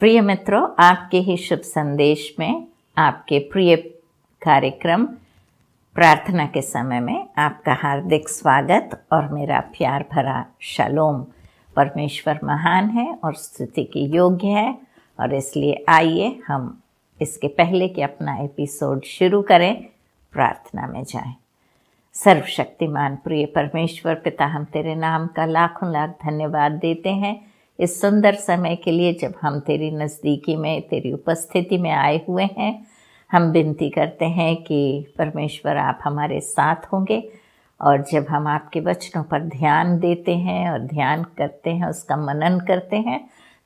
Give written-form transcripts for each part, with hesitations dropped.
प्रिय मित्रों, आपके ही शुभ संदेश में आपके प्रिय कार्यक्रम प्रार्थना के समय में आपका हार्दिक स्वागत और मेरा प्यार भरा शालोम। परमेश्वर महान है और स्तुति के योग्य है, और इसलिए आइए हम इसके पहले कि अपना एपिसोड शुरू करें, प्रार्थना में जाएं। सर्वशक्तिमान प्रिय परमेश्वर पिता, हम तेरे नाम का लाखों लाख धन्यवाद देते हैं इस सुंदर समय के लिए जब हम तेरी नज़दीकी में, तेरी उपस्थिति में आए हुए हैं। हम विनती करते हैं कि परमेश्वर आप हमारे साथ होंगे, और जब हम आपके वचनों पर ध्यान देते हैं और ध्यान करते हैं, उसका मनन करते हैं,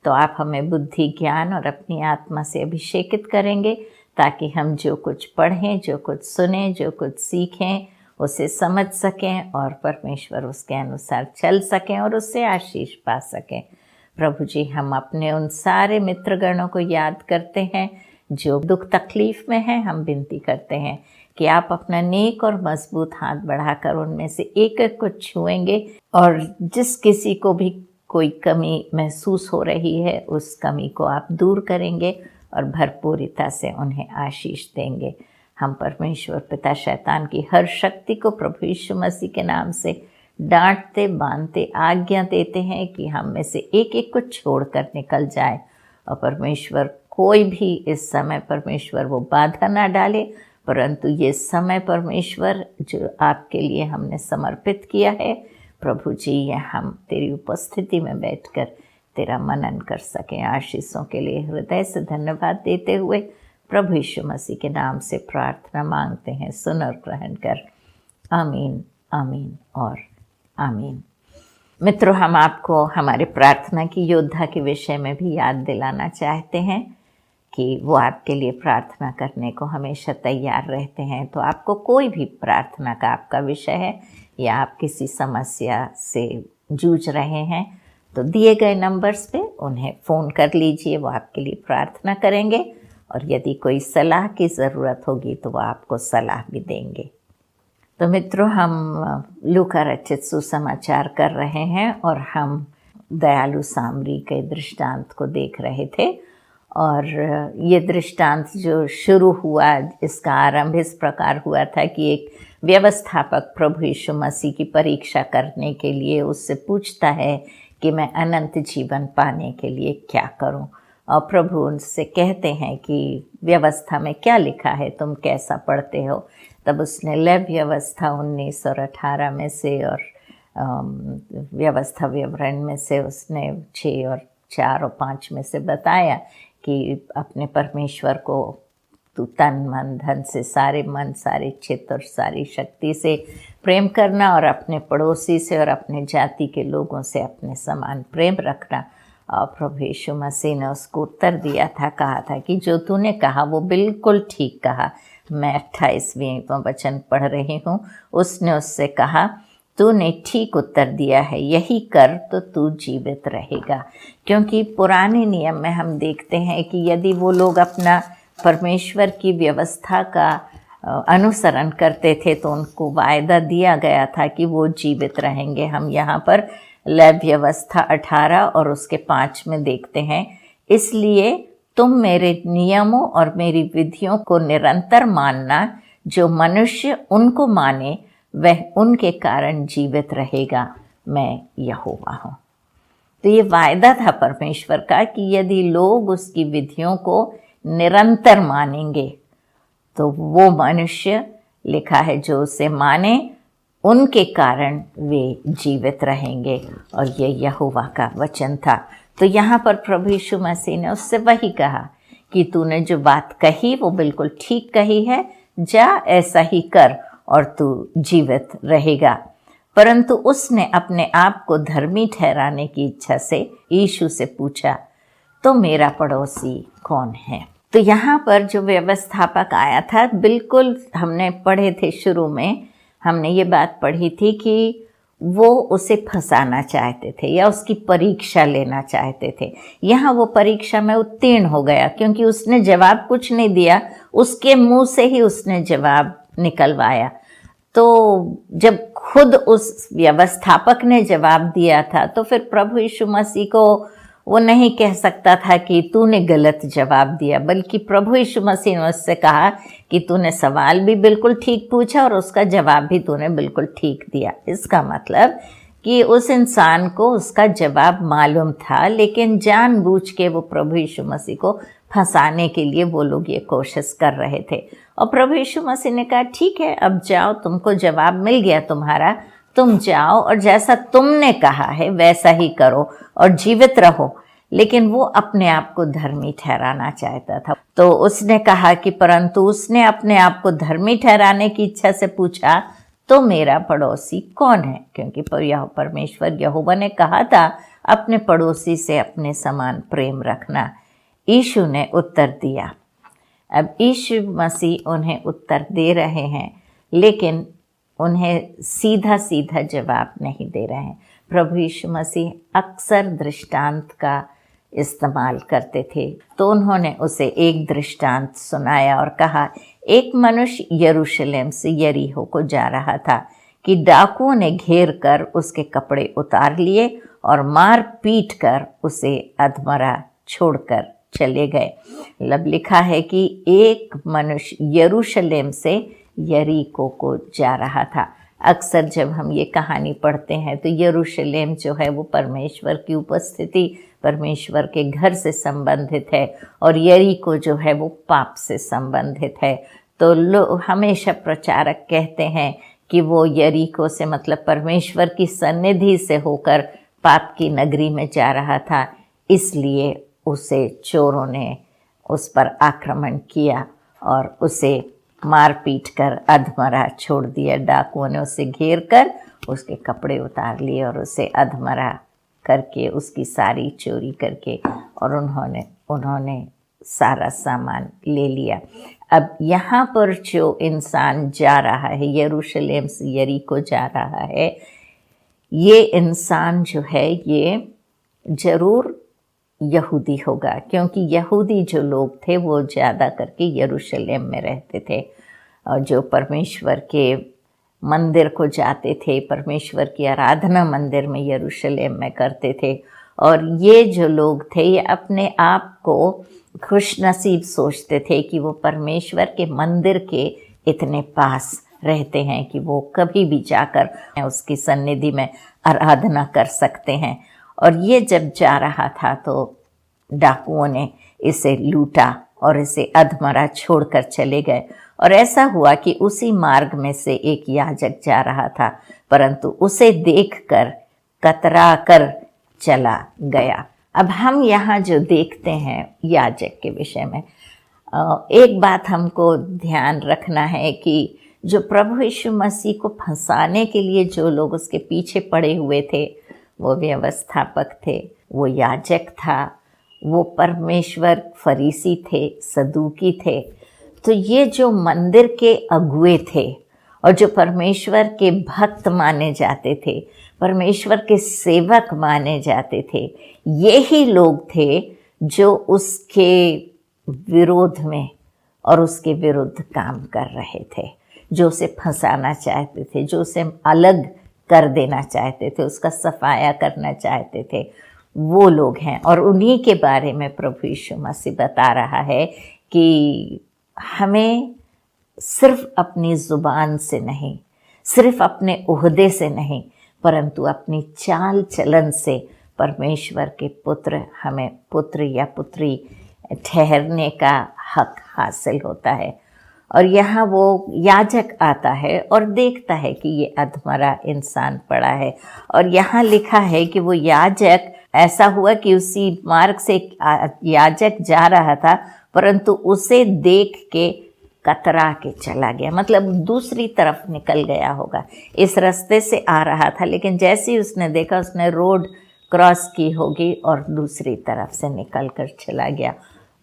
तो आप हमें बुद्धि, ज्ञान और अपनी आत्मा से अभिषेकित करेंगे, ताकि हम जो कुछ पढ़ें, जो कुछ सुनें, जो कुछ सीखें, उसे समझ सकें और परमेश्वर उसके अनुसार चल सकें और उससे आशीष पा सकें। प्रभु जी, हम अपने उन सारे मित्रगणों को याद करते हैं जो दुख तकलीफ में हैं। हम विनती करते हैं कि आप अपना नेक और मजबूत हाथ बढ़ाकर उनमें से एक एक को छुएंगे, और जिस किसी को भी कोई कमी महसूस हो रही है, उस कमी को आप दूर करेंगे और भरपूरिता से उन्हें आशीष देंगे। हम परमेश्वर पिता शैतान की हर शक्ति को प्रभु यीशु मसीह के नाम से डांटते, बांधते, आज्ञा देते हैं कि हम में से एक एक को छोड़कर निकल जाए, और परमेश्वर कोई भी इस समय परमेश्वर वो बाधा ना डाले, परंतु ये समय परमेश्वर जो आपके लिए हमने समर्पित किया है, प्रभु जी, ये हम तेरी उपस्थिति में बैठकर तेरा मनन कर सकें। आशीषों के लिए हृदय से धन्यवाद देते हुए प्रभु यीशु मसीह के नाम से प्रार्थना मांगते हैं, सुन और ग्रहण कर। आमीन, आमीन और आमीन। मित्रों, हम आपको हमारे प्रार्थना की योद्धा के विषय में भी याद दिलाना चाहते हैं कि वो आपके लिए प्रार्थना करने को हमेशा तैयार रहते हैं। तो आपको कोई भी प्रार्थना का आपका विषय है या आप किसी समस्या से जूझ रहे हैं, तो दिए गए नंबर्स पे उन्हें फ़ोन कर लीजिए, वो आपके लिए प्रार्थना करेंगे, और यदि कोई सलाह की ज़रूरत होगी तो वो आपको सलाह भी देंगे। तो मित्रों, हम लूका रचित सुसमाचार कर रहे हैं और हम दयालु सामरी के दृष्टांत को देख रहे थे। और ये दृष्टांत जो शुरू हुआ, इसका आरंभ इस प्रकार हुआ था कि एक व्यवस्थापक प्रभु यीशु मसीह की परीक्षा करने के लिए उससे पूछता है कि मैं अनंत जीवन पाने के लिए क्या करूं। और प्रभु उनसे कहते हैं कि व्यवस्था में क्या लिखा है, तुम कैसा पढ़ते हो। तब उसने लेवी व्यवस्था 19 और 18 में से और व्यवस्था विवरण में से उसने 6 और 4 और 5 में से बताया कि अपने परमेश्वर को तू तन मन धन से, सारे मन, सारे चित्त और सारी शक्ति से प्रेम करना, और अपने पड़ोसी से और अपने जाति के लोगों से अपने समान प्रेम रखना। और प्रभु यीशु मसीह ने उसको उत्तर दिया था, कहा था कि जो तूने कहा वो बिल्कुल ठीक कहा। मैं 28वां वचन पढ़ रही हूँ। उसने उससे कहा, तूने ठीक उत्तर दिया है, यही कर तो तू जीवित रहेगा। क्योंकि पुराने नियम में हम देखते हैं कि यदि वो लोग अपना परमेश्वर की व्यवस्था का अनुसरण करते थे तो उनको वायदा दिया गया था कि वो जीवित रहेंगे। हम यहाँ पर लेवी व्यवस्था 18 और उसके 5 में देखते हैं, इसलिए तुम मेरे नियमों और मेरी विधियों को निरंतर मानना, जो मनुष्य उनको माने वह उनके कारण जीवित रहेगा, मैं यहोवा हूँ। तो ये वायदा था परमेश्वर का कि यदि लोग उसकी विधियों को निरंतर मानेंगे तो वो मनुष्य, लिखा है, जो उसे माने उनके कारण वे जीवित रहेंगे। और ये यहोवा का वचन था। तो यहाँ पर प्रभु यीशु मसीह ने उससे वही कहा कि तूने जो बात कही वो बिल्कुल ठीक कही है, जा ऐसा ही कर और तू जीवित रहेगा। परंतु उसने अपने आप को धर्मी ठहराने की इच्छा से यीशु से पूछा, तो मेरा पड़ोसी कौन है? तो यहाँ पर जो व्यवस्थापक आया था, बिल्कुल हमने पढ़े थे शुरू में, हमने ये बात पढ़ी थी कि वो उसे फंसाना चाहते थे या उसकी परीक्षा लेना चाहते थे। यहाँ वो परीक्षा में उत्तीर्ण हो गया, क्योंकि उसने जवाब कुछ नहीं दिया, उसके मुंह से ही उसने जवाब निकलवाया। तो जब खुद उस व्यवस्थापक ने जवाब दिया था, तो फिर प्रभु यीशु मसीह को वो नहीं कह सकता था कि तूने गलत जवाब दिया, बल्कि प्रभु यीशु मसीह ने उससे कहा कि तूने सवाल भी बिल्कुल ठीक पूछा और उसका जवाब भी तूने बिल्कुल ठीक दिया। इसका मतलब कि उस इंसान को उसका जवाब मालूम था, लेकिन जानबूझ के वो प्रभु यीशु मसीह को फंसाने के लिए वो लोग ये कोशिश कर रहे थे। और प्रभु यीशु मसीह ने कहा ठीक है, अब जाओ, तुमको जवाब मिल गया तुम्हारा, तुम जाओ और जैसा तुमने कहा है वैसा ही करो और जीवित रहो। लेकिन वो अपने आप को धर्मी ठहराना चाहता था। तो उसने कहा कि परंतु उसने अपने आप को धर्मी ठहराने की इच्छा से पूछा, तो मेरा पड़ोसी कौन है? क्योंकि परमेश्वर यहोवा ने कहा था अपने पड़ोसी से अपने समान प्रेम रखना। यीशु ने उत्तर दिया। अब यीशु मसीह उन्हें उत्तर दे रहे हैं, लेकिन उन्हें सीधा सीधा जवाब नहीं दे रहे हैं। प्रभु यीशु मसीह अक्सर दृष्टांत का इस्तेमाल करते थे। तो उन्होंने उसे एक दृष्टांत सुनाया और कहा, एक मनुष्य यरूशलेम से यरीहो को जा रहा था कि डाकुओं ने घेर कर उसके कपड़े उतार लिए और मार पीट कर उसे अधमरा छोड़कर चले गए। लब लिखा है कि एक मनुष्य यरूशलेम से यरीको को जा रहा था। अक्सर जब हम ये कहानी पढ़ते हैं तो यरूशलेम जो है वो परमेश्वर की उपस्थिति, परमेश्वर के घर से संबंधित है, और यरीको जो है वो पाप से संबंधित है। तो लोग हमेशा प्रचारक कहते हैं कि वो यरीको से मतलब परमेश्वर की सन्निधि से होकर पाप की नगरी में जा रहा था, इसलिए उसे चोरों ने उस पर आक्रमण किया और उसे मार पीट कर अधमरा छोड़ दिया। डाकुओं ने उसे घेर कर उसके कपड़े उतार लिए और उसे अधमरा करके उसकी सारी चोरी करके और उन्होंने सारा सामान ले लिया। अब यहाँ पर जो इंसान जा रहा है, यरूशलेम से यरीको जा रहा है, ये इंसान जो है ये जरूर यहूदी होगा, क्योंकि यहूदी जो लोग थे वो ज़्यादा करके यरूशलेम में रहते थे और जो परमेश्वर के मंदिर को जाते थे, परमेश्वर की आराधना मंदिर में यरूशलेम में करते थे। और ये जो लोग थे ये अपने आप को खुशनसीब सोचते थे कि वो परमेश्वर के मंदिर के इतने पास रहते हैं कि वो कभी भी जाकर उसकी सन्निधि में आराधना कर सकते हैं। और ये जब जा रहा था तो डाकुओं ने इसे लूटा और इसे अधमरा छोड़कर चले गए। और ऐसा हुआ कि उसी मार्ग में से एक याजक जा रहा था, परंतु उसे देखकर कतरा कर चला गया। अब हम यहाँ जो देखते हैं याजक के विषय में, एक बात हमको ध्यान रखना है कि जो प्रभु यीशु मसीह को फंसाने के लिए जो लोग उसके पीछे पड़े हुए थे, वो व्यवस्थापक थे, वो याजक था, वो परमेश्वर फरीसी थे, सदूकी थे। तो ये जो मंदिर के अगुए थे और जो परमेश्वर के भक्त माने जाते थे, परमेश्वर के सेवक माने जाते थे, यही लोग थे जो उसके विरोध में और उसके विरुद्ध काम कर रहे थे, जो उसे फंसाना चाहते थे, जो उसे अलग कर देना चाहते थे, उसका सफाया करना चाहते थे, वो लोग हैं। और उन्हीं के बारे में प्रभु यीशु मसीह बता रहा है कि हमें सिर्फ अपनी ज़ुबान से नहीं, सिर्फ अपने ओहदे से नहीं, परंतु अपनी चाल चलन से परमेश्वर के पुत्र, हमें पुत्र या पुत्री ठहरने का हक हासिल होता है। और यहाँ वो याजक आता है और देखता है कि ये अधमरा इंसान पड़ा है। और यहाँ लिखा है कि वो याजक, ऐसा हुआ कि उसी मार्ग से याजक जा रहा था, परंतु उसे देख के कतरा के चला गया, मतलब दूसरी तरफ निकल गया होगा। इस रास्ते से आ रहा था, लेकिन जैसे ही उसने देखा, उसने रोड क्रॉस की होगी और दूसरी तरफ से निकल कर चला गया।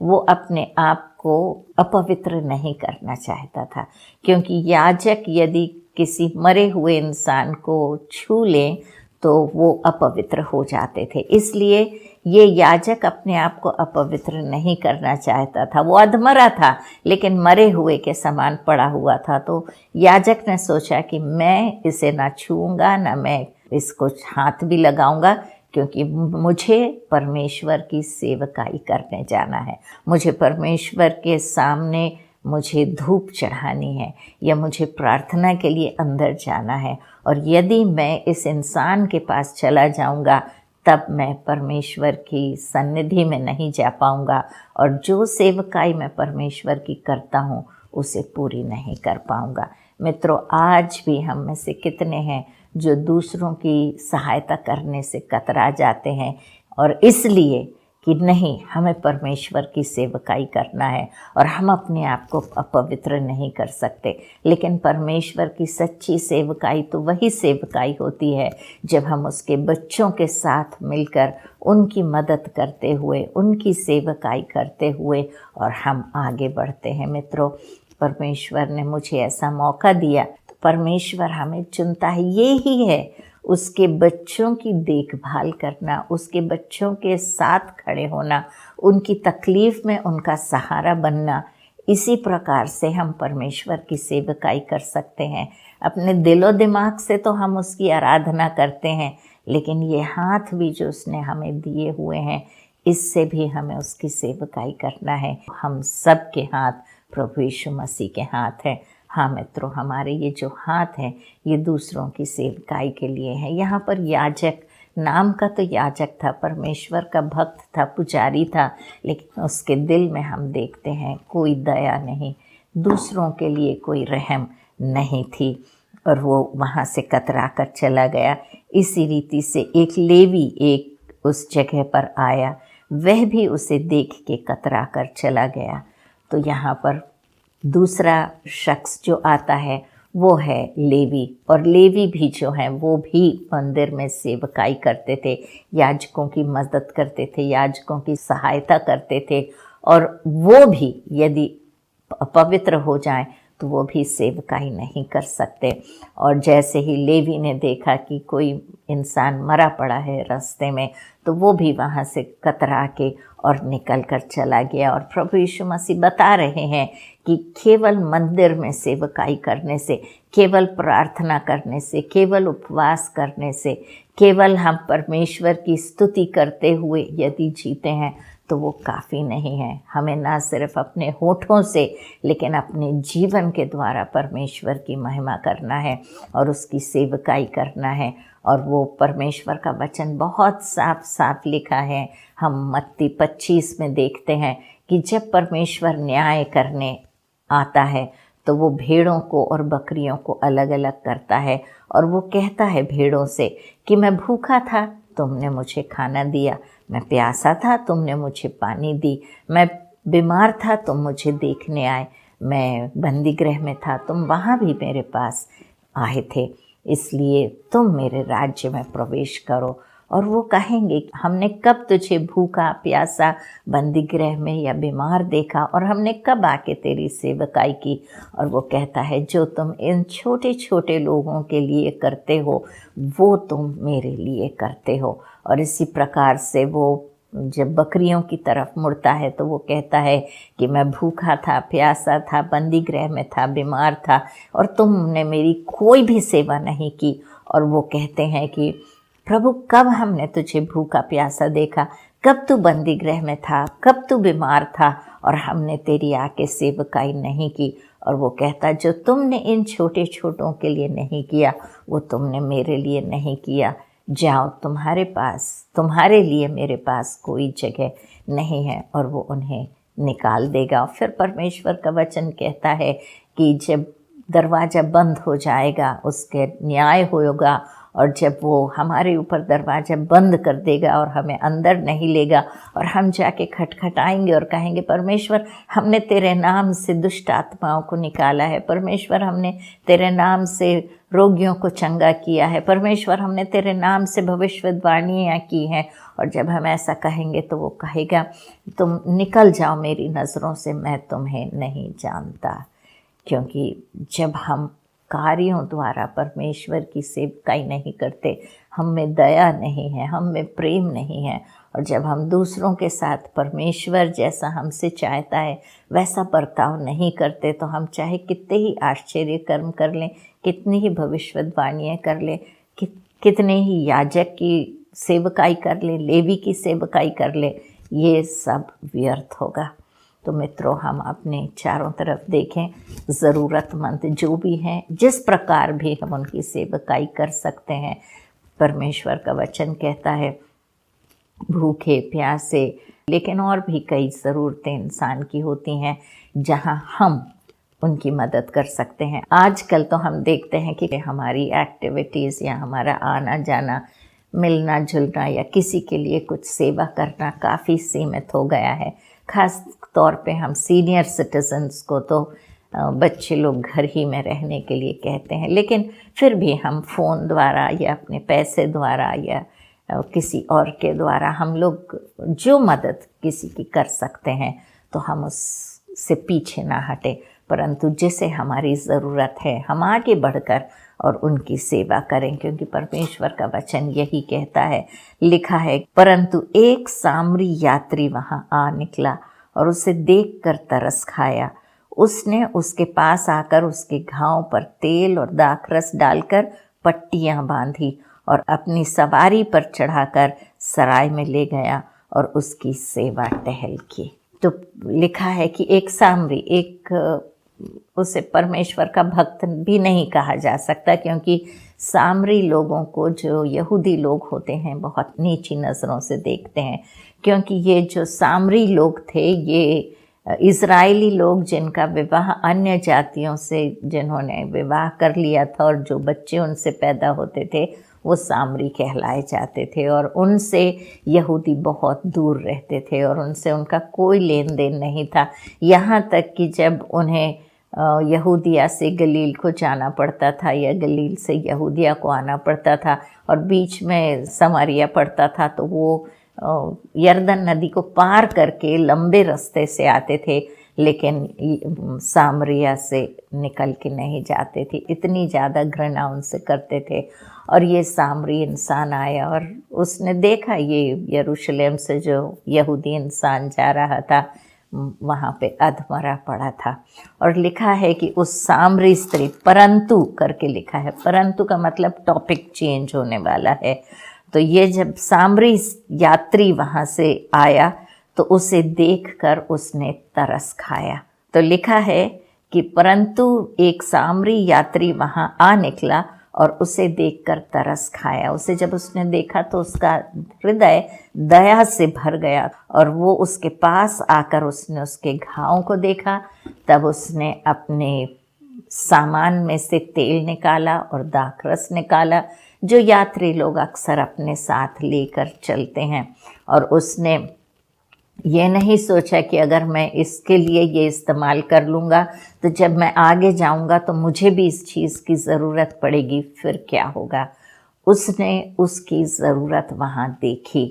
वो अपने आप को अपवित्र नहीं करना चाहता था, क्योंकि याजक यदि किसी मरे हुए इंसान को छू लें तो वो अपवित्र हो जाते थे। इसलिए ये याजक अपने आप को अपवित्र नहीं करना चाहता था। वो अधमरा था लेकिन मरे हुए के समान पड़ा हुआ था। तो याजक ने सोचा कि मैं इसे ना छूऊंगा, ना मैं इसको हाथ भी लगाऊंगा, क्योंकि मुझे परमेश्वर की सेवकाई करने जाना है। मुझे परमेश्वर के सामने मुझे धूप चढ़ानी है या मुझे प्रार्थना के लिए अंदर जाना है। और यदि मैं इस इंसान के पास चला जाऊंगा तब मैं परमेश्वर की सन्निधि में नहीं जा पाऊंगा और जो सेवकाई मैं परमेश्वर की करता हूँ उसे पूरी नहीं कर पाऊंगा। मित्रों, आज भी हम में से कितने हैं जो दूसरों की सहायता करने से कतरा जाते हैं और इसलिए कि नहीं, हमें परमेश्वर की सेवकाई करना है और हम अपने आप को अपवित्र नहीं कर सकते। लेकिन परमेश्वर की सच्ची सेवकाई तो वही सेवकाई होती है जब हम उसके बच्चों के साथ मिलकर उनकी मदद करते हुए, उनकी सेवकाई करते हुए और हम आगे बढ़ते हैं। मित्रों, परमेश्वर ने मुझे ऐसा मौका दिया तो परमेश्वर हमें चुनता है। ये ही है उसके बच्चों की देखभाल करना, उसके बच्चों के साथ खड़े होना, उनकी तकलीफ़ में उनका सहारा बनना। इसी प्रकार से हम परमेश्वर की सेवकाई कर सकते हैं। अपने दिलो दिमाग से तो हम उसकी आराधना करते हैं, लेकिन ये हाथ भी जो उसने हमें दिए हुए हैं, इससे भी हमें उसकी सेवकाई करना है। हम सब के हाथ प्रभु यीशु मसीह के हाथ हैं। हाँ मित्रों, हमारे ये जो हाथ हैं ये दूसरों की सेवकाई के लिए हैं। यहाँ पर याजक, नाम का तो याजक था, परमेश्वर का भक्त था, पुजारी था, लेकिन उसके दिल में हम देखते हैं कोई दया नहीं, दूसरों के लिए कोई रहम नहीं थी और वो वहाँ से कतरा कर चला गया। इसी रीति से एक लेवी एक उस जगह पर आया, वह भी उसे देख के कतरा कर चला गया। तो यहाँ पर दूसरा शख्स जो आता है वो है लेवी, और लेवी भी जो हैं वो भी मंदिर में सेवकाई करते थे, याजकों की मदद करते थे, याजकों की सहायता करते थे। और वो भी यदि पवित्र हो जाएं तो वो भी सेवकाई नहीं कर सकते। और जैसे ही लेवी ने देखा कि कोई इंसान मरा पड़ा है रास्ते में, तो वो भी वहाँ से कतरा के और निकल कर चला गया। और प्रभु यीशु मसीह बता रहे हैं कि केवल मंदिर में सेवकाई करने से, केवल प्रार्थना करने से, केवल उपवास करने से, केवल हम परमेश्वर की स्तुति करते हुए यदि जीते हैं तो वो काफ़ी नहीं है। हमें ना सिर्फ अपने होठों से लेकिन अपने जीवन के द्वारा परमेश्वर की महिमा करना है और उसकी सेवकाई करना है। और वो परमेश्वर का वचन बहुत साफ साफ लिखा है। हम मत्ती 25 में देखते हैं कि जब परमेश्वर न्याय करने आता है तो वो भेड़ों को और बकरियों को अलग अलग करता है और वो कहता है भेड़ों से कि मैं भूखा था, तुमने मुझे खाना दिया, मैं प्यासा था, तुमने मुझे पानी दी, मैं बीमार था, तुम मुझे देखने आए, मैं बंदी गृह में था, तुम वहाँ भी मेरे पास आए थे, इसलिए तुम मेरे राज्य में प्रवेश करो। और वो कहेंगे हमने कब तुझे भूखा, प्यासा, बंदी गृह में या बीमार देखा और हमने कब आके तेरी सेवकाई की। और वो कहता है जो तुम इन छोटे छोटे लोगों के लिए करते हो वो तुम मेरे लिए करते हो। और इसी प्रकार से वो जब बकरियों की तरफ मुड़ता है तो वो कहता है कि मैं भूखा था, प्यासा था, बंदी गृह में था, बीमार था और तुमने मेरी कोई भी सेवा नहीं की। और वो कहते हैं कि प्रभु कब हमने तुझे भूखा प्यासा देखा, कब तू बंदी गृह में था, कब तू बीमार था और हमने तेरी आके सेवकाई नहीं की। और वो कहता जो तुमने इन छोटे छोटों के लिए नहीं किया वो तुमने मेरे लिए नहीं किया। जाओ, तुम्हारे लिए मेरे पास कोई जगह नहीं है। और वो उन्हें निकाल देगा। फिर परमेश्वर का वचन कहता है कि जब दरवाज़ा बंद हो जाएगा, उसके न्याय होगा, और जब वो हमारे ऊपर दरवाज़ा बंद कर देगा और हमें अंदर नहीं लेगा और हम जाके खटखटाएंगे और कहेंगे परमेश्वर हमने तेरे नाम से दुष्ट आत्माओं को निकाला है, परमेश्वर हमने तेरे नाम से रोगियों को चंगा किया है, परमेश्वर हमने तेरे नाम से भविष्यवाणियाँ की हैं। और जब हम ऐसा कहेंगे तो वो कहेगा तुम निकल जाओ मेरी नज़रों से, मैं तुम्हें नहीं जानता। क्योंकि जब हम कार्यों द्वारा परमेश्वर की सेवकाई नहीं करते, हम में दया नहीं है, हम में प्रेम नहीं है, और जब हम दूसरों के साथ परमेश्वर जैसा हमसे चाहता है वैसा बर्ताव नहीं करते, तो हम चाहे कितने ही आश्चर्य कर्म कर लें, कितनी ही भविष्यवाणियाँ कर लें, कितने ही याजक की सेवकाई कर ले, लेवी की सेवकाई कर ले, ये सब व्यर्थ होगा। तो मित्रों, हम अपने चारों तरफ देखें, ज़रूरतमंद जो भी हैं, जिस प्रकार भी हम उनकी सेवकाई कर सकते हैं। परमेश्वर का वचन कहता है भूखे प्यासे, लेकिन और भी कई ज़रूरतें इंसान की होती हैं जहां हम उनकी मदद कर सकते हैं। आजकल तो हम देखते हैं कि हमारी एक्टिविटीज़ या हमारा आना जाना, मिलना जुलना या किसी के लिए कुछ सेवा करना काफ़ी सीमित हो गया है। ख़ास तौर पे हम सीनियर सिटीजन्स को तो बच्चे लोग घर ही में रहने के लिए कहते हैं, लेकिन फिर भी हम फ़ोन द्वारा या अपने पैसे द्वारा या किसी और के द्वारा हम लोग जो मदद किसी की कर सकते हैं तो हम उससे पीछे ना हटे, परंतु जिसे हमारी ज़रूरत है हम आगे बढ़कर और उनकी सेवा करें, क्योंकि परमेश्वर का वचन यही कहता है, लिखा है, परंतु एक सामरी यात्री वहाँ आ निकला और उसे देखकर तरस खाया। उसने उसके पास आकर उसके घाव पर तेल और दाखरस डालकर पट्टियाँ बांधी और अपनी सवारी पर चढ़ाकर सराय में ले गया और उसकी सेवा टहल की। तो लिखा है कि एक सामरी, उसे परमेश्वर का भक्त भी नहीं कहा जा सकता, क्योंकि सामरी लोगों को जो यहूदी लोग होते हैं बहुत नीची नज़रों से देखते हैं, क्योंकि ये जो सामरी लोग थे ये इज़राइली लोग जिनका विवाह अन्य जातियों से, जिन्होंने विवाह कर लिया था और जो बच्चे उनसे पैदा होते थे वो सामरी कहलाए जाते थे, और उनसे यहूदी बहुत दूर रहते थे और उनसे उनका कोई लेन देन नहीं था। यहाँ तक कि जब उन्हें यहूदिया से गलील को जाना पड़ता था या गलील से यहूदिया को आना पड़ता था और बीच में समारिया पड़ता था, तो वो यरदन नदी को पार करके लंबे रास्ते से आते थे, लेकिन सामरिया से निकल के नहीं जाते थे। इतनी ज़्यादा घृणा उनसे करते थे। और ये सामरी इंसान आया और उसने देखा ये यरूशलेम से जो यहूदी इंसान जा रहा था वहाँ पे अधमरा पड़ा था, और लिखा है कि उस सामरी स्त्री, परंतु करके लिखा है, परंतु का मतलब टॉपिक चेंज होने वाला है। तो ये जब सामरी यात्री वहाँ से आया तो उसे देखकर उसने तरस खाया। तो लिखा है कि परंतु एक सामरी यात्री वहाँ आ निकला और उसे देखकर तरस खाया। उसे जब उसने देखा तो उसका हृदय दया से भर गया और वो उसके पास आकर उसने उसके घाव को देखा। तब उसने अपने सामान में से तेल निकाला और दाखरस निकाला, जो यात्री लोग अक्सर अपने साथ लेकर चलते हैं, और उसने ये नहीं सोचा कि अगर मैं इसके लिए ये इस्तेमाल कर लूँगा तो जब मैं आगे जाऊँगा तो मुझे भी इस चीज़ की ज़रूरत पड़ेगी, फिर क्या होगा। उसने उसकी ज़रूरत वहाँ देखी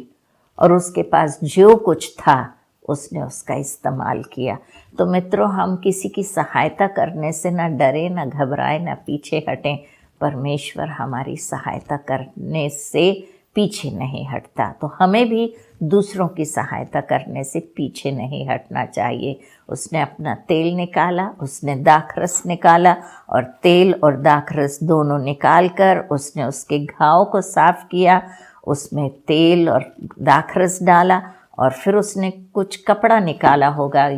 और उसके पास जो कुछ था उसने उसका इस्तेमाल किया। तो मित्रों, हम किसी की सहायता करने से ना डरे, ना घबराए, ना पीछे हटें। परमेश्वर हमारी सहायता करने से पीछे नहीं हटता, तो हमें भी दूसरों की सहायता करने से पीछे नहीं हटना चाहिए। उसने अपना तेल निकाला, उसने दाखरस निकाला, और तेल और दाखरस दोनों निकाल कर उसने उसके घाव को साफ किया, उसमें तेल और दाखरस डाला, और फिर उसने कुछ कपड़ा निकाला होगा,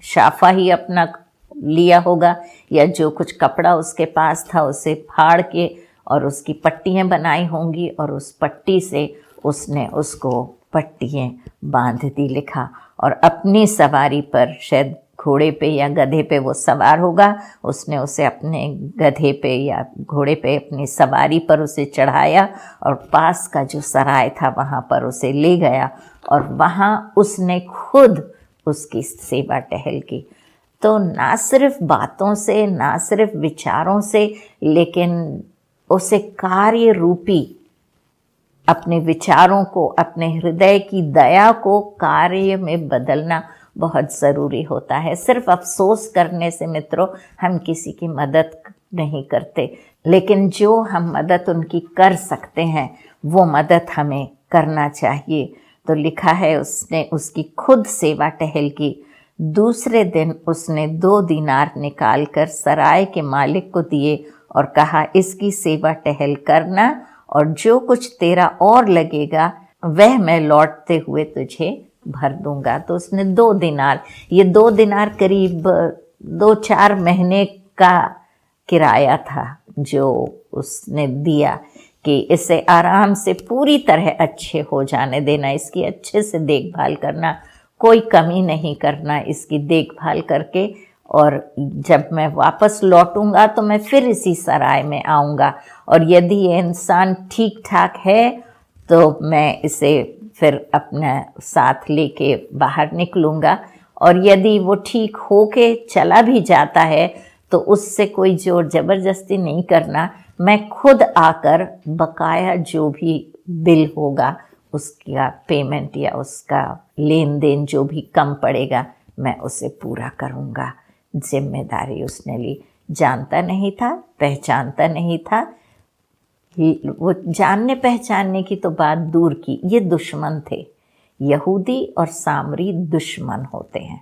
शाफा ही अपना लिया होगा या जो कुछ कपड़ा उसके पास था उसे फाड़ के और उसकी पट्टियाँ बनाई होंगी, और उस पट्टी से उसने उसको पट्टियाँ बांध दी, लिखा। और अपनी सवारी पर, शायद घोड़े पे या गधे पे वो सवार होगा, उसने उसे अपने गधे पे या घोड़े पे अपनी सवारी पर उसे चढ़ाया और पास का जो सराय था वहाँ पर उसे ले गया, और वहाँ उसने खुद उसकी सेवा टहल की। तो ना सिर्फ बातों से, ना सिर्फ विचारों से, लेकिन उसे कार्य रूपी अपने विचारों को, अपने हृदय की दया को कार्य में बदलना बहुत ज़रूरी होता है। सिर्फ अफसोस करने से मित्रों हम किसी की मदद नहीं करते, लेकिन जो हम मदद उनकी कर सकते हैं वो मदद हमें करना चाहिए। तो लिखा है उसने उसकी खुद सेवा टहल की। दूसरे दिन उसने 2 दीनार निकाल कर सराय के मालिक को दिए और कहा, इसकी सेवा टहल करना और जो कुछ तेरा और लगेगा वह मैं लौटते हुए तुझे भर दूंगा। तो उसने 2 दिनार, ये 2 दिनार करीब 2-4 महीने का किराया था जो उसने दिया कि इसे आराम से पूरी तरह अच्छे हो जाने देना, इसकी अच्छे से देखभाल करना, कोई कमी नहीं करना इसकी देखभाल करके, और जब मैं वापस लौटूंगा तो मैं फिर इसी सराय में आऊँगा, और यदि ये इंसान ठीक ठाक है तो मैं इसे फिर अपने साथ लेके बाहर निकलूँगा, और यदि वो ठीक होके चला भी जाता है तो उससे कोई जोर ज़बरदस्ती नहीं करना, मैं खुद आकर बकाया जो भी बिल होगा उसका पेमेंट या उसका लेन देन जो भी कम पड़ेगा मैं उसे पूरा करूँगा। जिम्मेदारी उसने ली। जानता नहीं था, पहचानता नहीं था, वो जानने पहचानने की तो बात दूर की, ये दुश्मन थे। यहूदी और सामरी दुश्मन होते हैं,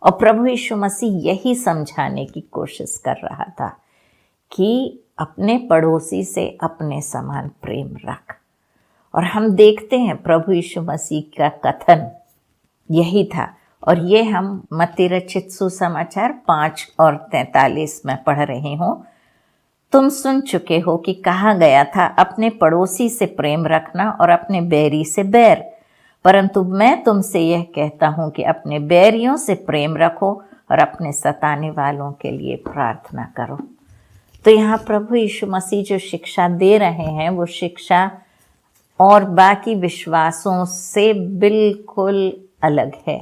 और प्रभु यीशु मसीह यही समझाने की कोशिश कर रहा था कि अपने पड़ोसी से अपने समान प्रेम रख। और हम देखते हैं प्रभु यीशु मसीह का कथन यही था, और ये हम मत्ती रचित सुसमाचार 5 और 43 में पढ़ रही हूँ। तुम सुन चुके हो कि कहा गया था, अपने पड़ोसी से प्रेम रखना और अपने बैरी से बैर, परंतु मैं तुमसे यह कहता हूँ कि अपने बैरियों से प्रेम रखो और अपने सताने वालों के लिए प्रार्थना करो। तो यहाँ प्रभु यीशु मसीह जो शिक्षा दे रहे हैं वो शिक्षा और बाकी विश्वासों से बिल्कुल अलग है।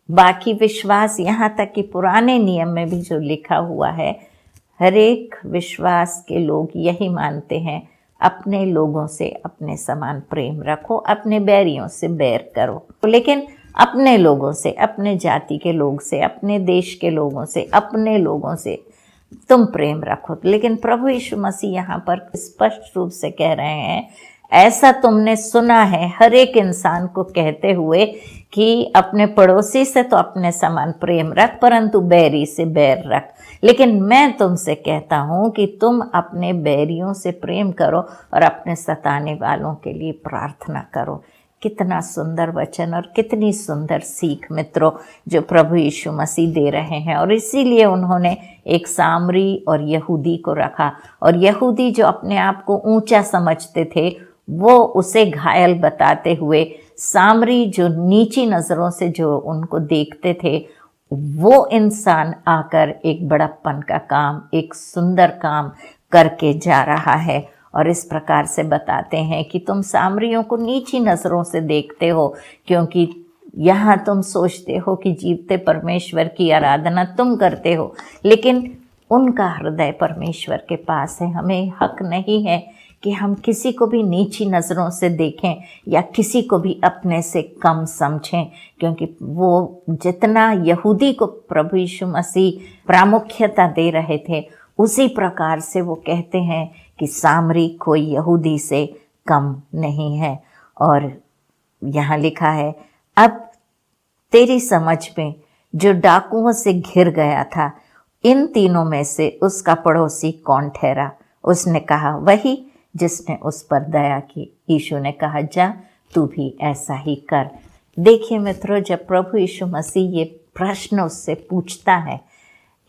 बाकी विश्वास, यहाँ तक कि पुराने नियम में भी जो लिखा हुआ है, हर एक विश्वास के लोग यही मानते हैं, अपने लोगों से अपने समान प्रेम रखो, अपने बैरियों से बैर करो। लेकिन अपने लोगों से, अपने जाति के लोग से, अपने देश के लोगों से, अपने लोगों से तुम प्रेम रखो। लेकिन प्रभु यीशु मसीह यहाँ पर स्पष्ट रूप से कह रहे हैं, ऐसा तुमने सुना है हर एक इंसान को कहते हुए कि अपने पड़ोसी से तो अपने समान प्रेम रख, परंतु बैरी से बैर रख। लेकिन मैं तुमसे कहता हूँ कि तुम अपने बैरियों से प्रेम करो और अपने सताने वालों के लिए प्रार्थना करो। कितना सुंदर वचन और कितनी सुंदर सीख मित्रों जो प्रभु यीशु मसीह दे रहे हैं। और इसीलिए उन्होंने एक सामरी और यहूदी को रखा, और यहूदी जो अपने आप को ऊंचा समझते थे वो उसे घायल बताते हुए, सामरी जो नीची नज़रों से जो उनको देखते थे, वो इंसान आकर एक बड़प्पन का काम, एक सुंदर काम करके जा रहा है, और इस प्रकार से बताते हैं कि तुम सामरियों को नीची नज़रों से देखते हो, क्योंकि यहाँ तुम सोचते हो कि जीवते परमेश्वर की आराधना तुम करते हो, लेकिन उनका हृदय परमेश्वर के पास है। हमें हक नहीं है कि हम किसी को भी नीची नज़रों से देखें या किसी को भी अपने से कम समझें, क्योंकि वो जितना यहूदी को प्रभु यीशु मसीह प्रामुख्यता दे रहे थे, उसी प्रकार से वो कहते हैं कि सामरी कोई यहूदी से कम नहीं है। और यहाँ लिखा है, अब तेरी समझ में जो डाकुओं से घिर गया था, इन तीनों में से उसका पड़ोसी कौन ठहरा? उसने कहा, वही जिसने उस पर दया की। यीशु ने कहा, जा तू भी ऐसा ही कर। देखिए मित्रों, जब प्रभु यीशु मसीह ये प्रश्न उससे पूछता है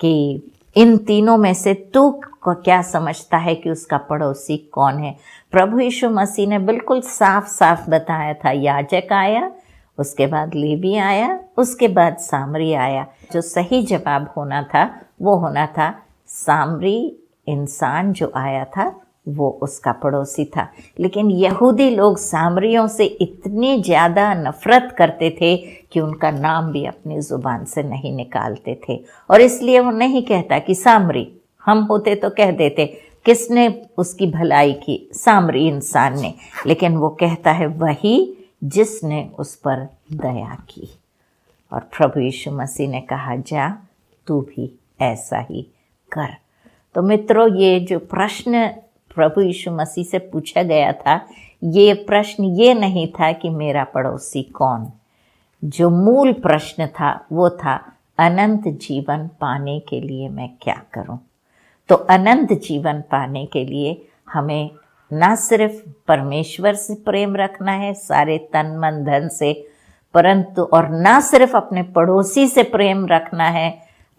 कि इन तीनों में से तू क्या समझता है कि उसका पड़ोसी कौन है, प्रभु यीशु मसीह ने बिल्कुल साफ साफ बताया था। याजक आया, उसके बाद लेवी आया, उसके बाद सामरी आया। जो सही जवाब होना था वो होना था, सामरी इंसान जो आया था वो उसका पड़ोसी था। लेकिन यहूदी लोग सामरियों से इतनी ज़्यादा नफ़रत करते थे कि उनका नाम भी अपनी ज़ुबान से नहीं निकालते थे, और इसलिए वो नहीं कहता कि सामरी। हम होते तो कह देते, किसने उसकी भलाई की? सामरी इंसान ने। लेकिन वो कहता है, वही जिसने उस पर दया की। और प्रभु यीशु मसीह ने कहा, जा तू भी ऐसा ही कर। तो मित्रों, ये जो प्रश्न प्रभु यीशु मसीह से पूछा गया था, ये प्रश्न ये नहीं था कि मेरा पड़ोसी कौन। जो मूल प्रश्न था वो था, अनंत जीवन पाने के लिए मैं क्या करूं? तो अनंत जीवन पाने के लिए हमें ना सिर्फ परमेश्वर से प्रेम रखना है सारे तन मन धन से, परंतु और ना सिर्फ अपने पड़ोसी से प्रेम रखना है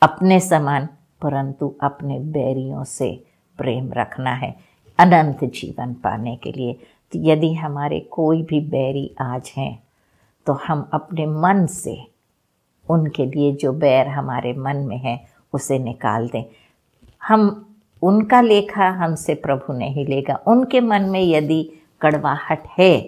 अपने समान, परंतु अपने बैरियों से प्रेम रखना है अनंत जीवन पाने के लिए। तो यदि हमारे कोई भी बैरी आज हैं तो हम अपने मन से उनके लिए जो बैर हमारे मन में है उसे निकाल दें। हम उनका लेखा हमसे प्रभु नहीं लेगा। उनके मन में यदि कड़वाहट है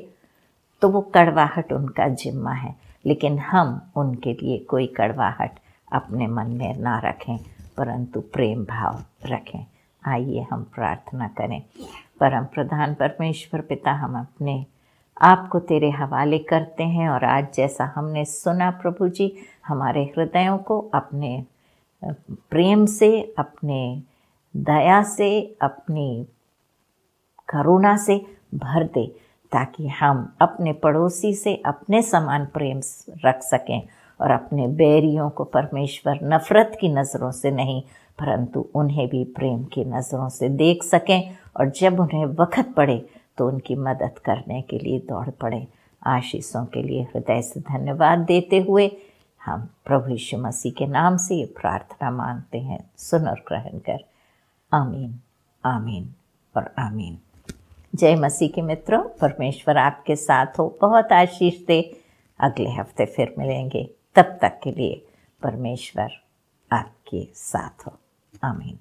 तो वो कड़वाहट उनका जिम्मा है, लेकिन हम उनके लिए कोई कड़वाहट अपने मन में ना रखें, परंतु प्रेम भाव रखें। आइए हम प्रार्थना करें। परम प्रधान परमेश्वर पिता, हम अपने आपको तेरे हवाले करते हैं और आज जैसा हमने सुना प्रभु जी, हमारे हृदयों को अपने प्रेम से, अपने दया से, अपनी करुणा से भर दे, ताकि हम अपने पड़ोसी से अपने समान प्रेम रख सकें और अपने बैरियों को परमेश्वर नफ़रत की नज़रों से नहीं, परंतु उन्हें भी प्रेम की नज़रों से देख सकें, और जब उन्हें वक्त पड़े तो उनकी मदद करने के लिए दौड़ पड़े। आशीषों के लिए हृदय से धन्यवाद देते हुए हम प्रभु यीशु मसीह के नाम से ये प्रार्थना मांगते हैं, सुन और ग्रहण कर। आमीन, आमीन और आमीन। जय मसीह के मित्रों, परमेश्वर आपके साथ हो, बहुत आशीष दे। अगले हफ्ते फिर मिलेंगे, तब तक के लिए परमेश्वर आपके साथ हो। आमीन।